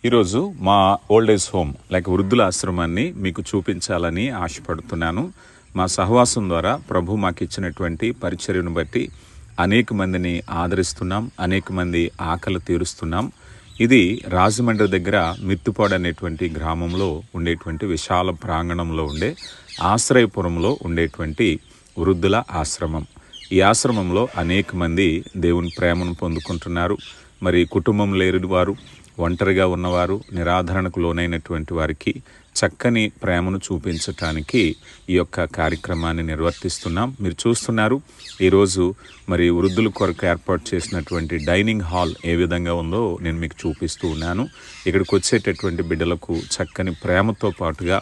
ఈరోజు మా old age home వృద్ధుల ఆశ్రమాన్ని మీకు చూపించాలని ఆశపడుతున్నాను. మా సహవాసం ద్వారా ప్రభు మాకు ఇచ్చినటువంటి పరిచర్యను బట్టి అనేక మందిని ఆదరిస్తున్నాం, అనేక మంది ఆకలి తీరుస్తున్నాం. ఇది రాజమండ్రి దగ్గర మిత్తుపాడు అనేటువంటి గ్రామంలో ఉండేటువంటి విశాల ప్రాంగణంలో ఉండే ఆశ్రయపురంలో ఉండేటువంటి వృద్ధుల ఆశ్రమం. ఈ ఆశ్రమంలో అనేక మంది దేవుని ప్రేమను పొందుకుంటున్నారు. మరి కుటుంబం లేని వారు, ఒంటరిగా ఉన్నవారు, నిరాధరణకు లోనైనటువంటి వారికి చక్కని ప్రేమను చూపించటానికి ఈ యొక్క కార్యక్రమాన్ని నిర్వర్తిస్తున్నాం. మీరు చూస్తున్నారు ఈరోజు మరి వృద్ధుల కొరకు ఏర్పాటు చేసినటువంటి డైనింగ్ హాల్ ఏ విధంగా ఉందో నేను మీకు చూపిస్తూ ఉన్నాను. ఇక్కడికి వచ్చేటటువంటి బిడ్డలకు చక్కని ప్రేమతో పాటుగా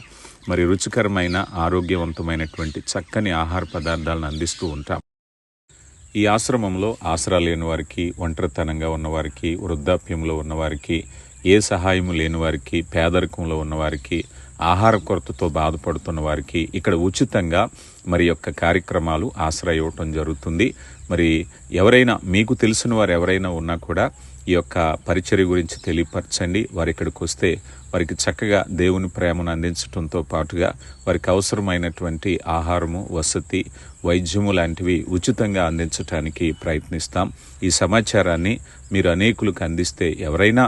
మరి రుచికరమైన ఆరోగ్యవంతమైనటువంటి చక్కని ఆహార పదార్థాలను అందిస్తూ ఉంటాం. ఈ ఆశ్రమంలో ఆసరా లేని వారికి, ఒంటరితనంగా ఉన్నవారికి, వృద్ధాప్యంలో ఉన్నవారికి, ఏ సహాయము లేని వారికి, పేదరికంలో ఉన్నవారికి, ఆహార కొరతతో బాధపడుతున్న వారికి ఇక్కడ ఉచితంగా మరి యొక్క కార్యక్రమాలు ఆసరా ఇవ్వటం జరుగుతుంది. మరి ఎవరైనా మీకు తెలిసిన వారు ఎవరైనా ఉన్నా కూడా ఈ యొక్క పరిచర్య గురించి తెలియపరచండి. వారు ఇక్కడికి వస్తే వారికి చక్కగా దేవుని ప్రేమను అందించడంతో పాటుగా వారికి అవసరమైనటువంటి ఆహారము, వసతి, వైద్యము లాంటివి ఉచితంగా అందించడానికి ప్రయత్నిస్తాం. ఈ సమాచారాన్ని మీరు అనేకులకు అందిస్తే ఎవరైనా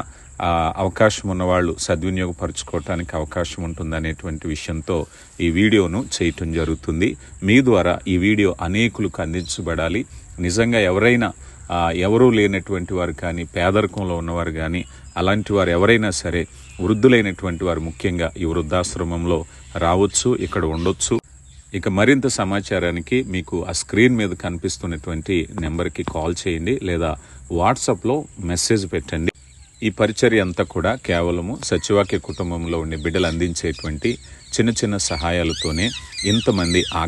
అవకాశం ఉన్నవాళ్ళు సద్వినియోగపరచుకోవటానికి అవకాశం ఉంటుందనేటువంటి విషయంతో ఈ వీడియోను చేయటం జరుగుతుంది. మీ ద్వారా ఈ వీడియో అనేకులకు అందించబడాలి. నిజంగా ఎవరైనా ఎవరూ లేనటువంటి వారు కానీ, పేదరికంలో ఉన్నవారు కానీ, అలాంటి వారు ఎవరైనా సరే వృద్ధులైనటువంటి వారు ముఖ్యంగా ఈ వృద్ధాశ్రమంలో రావచ్చు, ఇక్కడ ఉండొచ్చు. ఇక మరింత సమాచారానికి మీకు ఆ స్క్రీన్ మీద కనిపిస్తున్నటువంటి నెంబర్కి కాల్ చేయండి లేదా వాట్సాప్లో మెసేజ్ పెట్టండి. ఈ పరిచర్య అంతా కూడా కేవలము సత్యవాక్య కుటుంబంలో ఉండే బిడ్డలు అందించేటువంటి చిన్న చిన్న సహాయాలతోనే ఇంతమంది